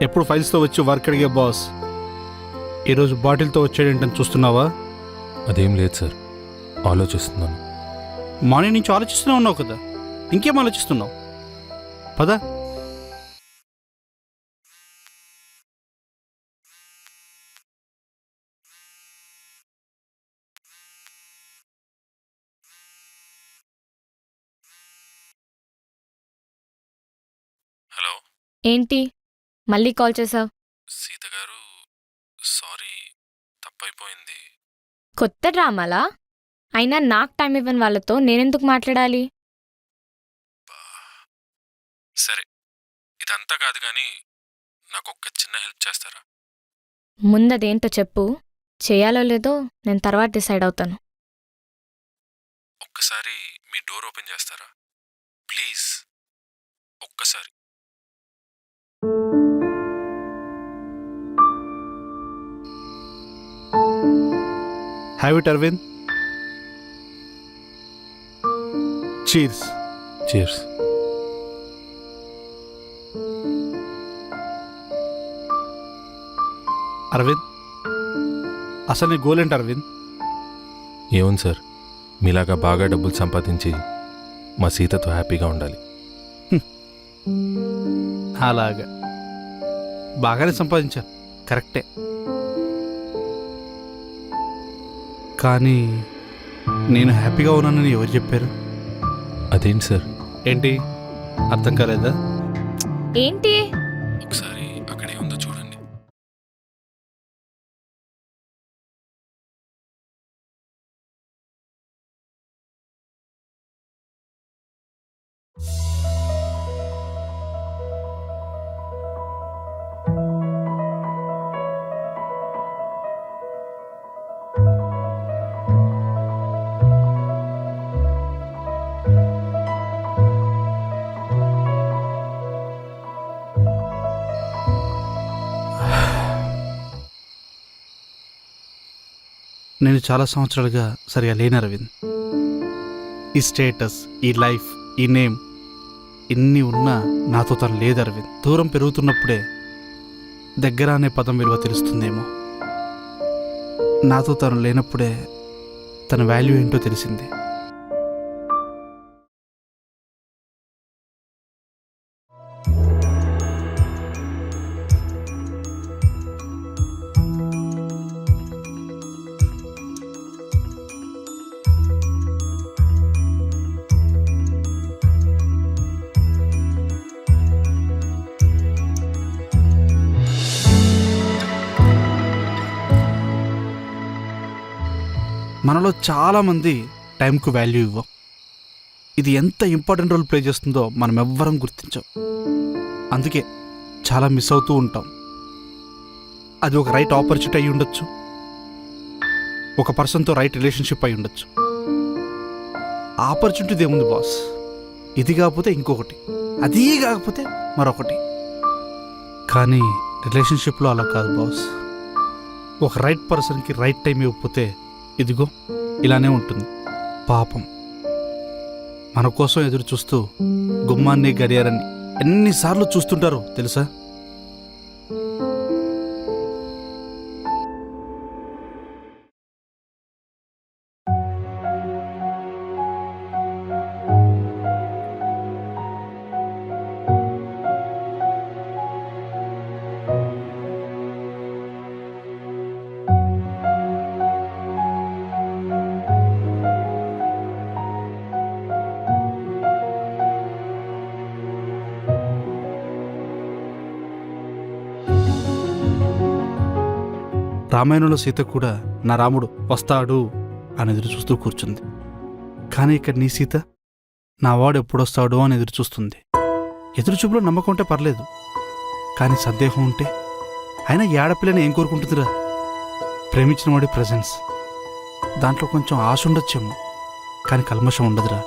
ఎప్పుడు ఫైల్స్తో వచ్చి వర్క్ అడిగే బాస్ ఈరోజు బాటిల్తో వచ్చాడేంటని చూస్తున్నావా? అదేం లేదు సార్, ఆలోచిస్తున్నాను. మార్నింగ్ నుంచి ఆలోచిస్తూనే ఉన్నావు కదా, ఇంకేం ఆలోచిస్తున్నావు? పద. హలో, ఏంటి మళ్ళీ కాల్ చేసావు? సీత గారు, సారీ, తప్పైపోయింది. కొత్త డ్రామాలా? అయినా నాకు టైం ఇవ్వని వాళ్ళతో నేనెందుకు మాట్లాడాలి? సరే, ఇదంతా కాదు కానీ నాకు ఒక్క చిన్న హెల్ప్ చేస్తారా? ముందదేంటో చెప్పు, చేయాలో లేదో నేను తర్వాత డిసైడ్ అవుతాను. ఒక్కసారి మీ డోర్ ఓపెన్ చేస్తారా ప్లీజ్? ఒక్కసారి. Have it Arvind. Cheers. Cheers. Arvind, అసలు నీ గోల్ ఏంటి అరవింద్? ఏముంది సార్, మీలాగా బాగా డబ్బులు సంపాదించి మా సీతతో హ్యాపీగా ఉండాలి. అలాగా బాగానే సంపాదించాను, కరెక్టే. కానీ నేను హ్యాపీగా ఉన్నానని ఎవరు చెప్పారు? అదేంటి సార్? ఏంటి అర్థం కాలేదా? ఏంటి? ఒకసారి అక్కడే ఉందో చూడండి. నేను చాలా సంవత్సరాలుగా సరిగా లేను అరవింద్. ఈ స్టేటస్, ఈ లైఫ్, ఈ నేమ్ ఇన్ని ఉన్నా నాతో తను లేదు అరవింద్. దూరం పెరుగుతున్నప్పుడే దగ్గర అనే పదం విలువ తెలుస్తుందేమో. నాతో తను లేనప్పుడే తన వాల్యూ ఏంటో తెలిసింది. మనలో చాలామంది టైంకు వాల్యూ ఇవ్వం. ఇది ఎంత ఇంపార్టెంట్ రోల్ ప్లే చేస్తుందో మనం ఎవ్వరం గుర్తించాం. అందుకే చాలా మిస్ అవుతూ ఉంటాం. అది ఒక రైట్ ఆపర్చునిటీ అయి ఉండొచ్చు, ఒక పర్సన్తో రైట్ రిలేషన్షిప్ అయి ఉండొచ్చు. ఆపర్చునిటీ ఏముంది బాస్, ఇది కాకపోతే ఇంకొకటి, అది కాకపోతే మరొకటి. కానీ రిలేషన్షిప్లో అలా కాదు బాస్. ఒక రైట్ పర్సన్కి రైట్ టైం ఇవ్వకపోతే ఇదిగో ఇలానే ఉంటుంది. పాపం మన కోసం ఎదురు చూస్తూ గుమ్మాన్ని గడియారని ఎన్నిసార్లు చూస్తుంటారో తెలుసా? రామాయణంలో సీత కూడా నా రాముడు వస్తాడు అని ఎదురు చూస్తూ కూర్చుంది. కానీ ఇక్కడ నీ సీత నా వాడు ఎప్పుడొస్తాడో అని ఎదురు చూస్తుంది. ఎదురుచూపులో నమ్మకం ఉంటే పర్లేదు, కానీ సందేహం ఉంటే అయినా ఈ ఆడపిల్లని ఏం కోరుకుంటుందిరా? ప్రేమించిన వాడి ప్రజెన్స్, దాంట్లో కొంచెం ఆశ ఉండొచ్చేమో, కానీ కల్మషం ఉండదురా.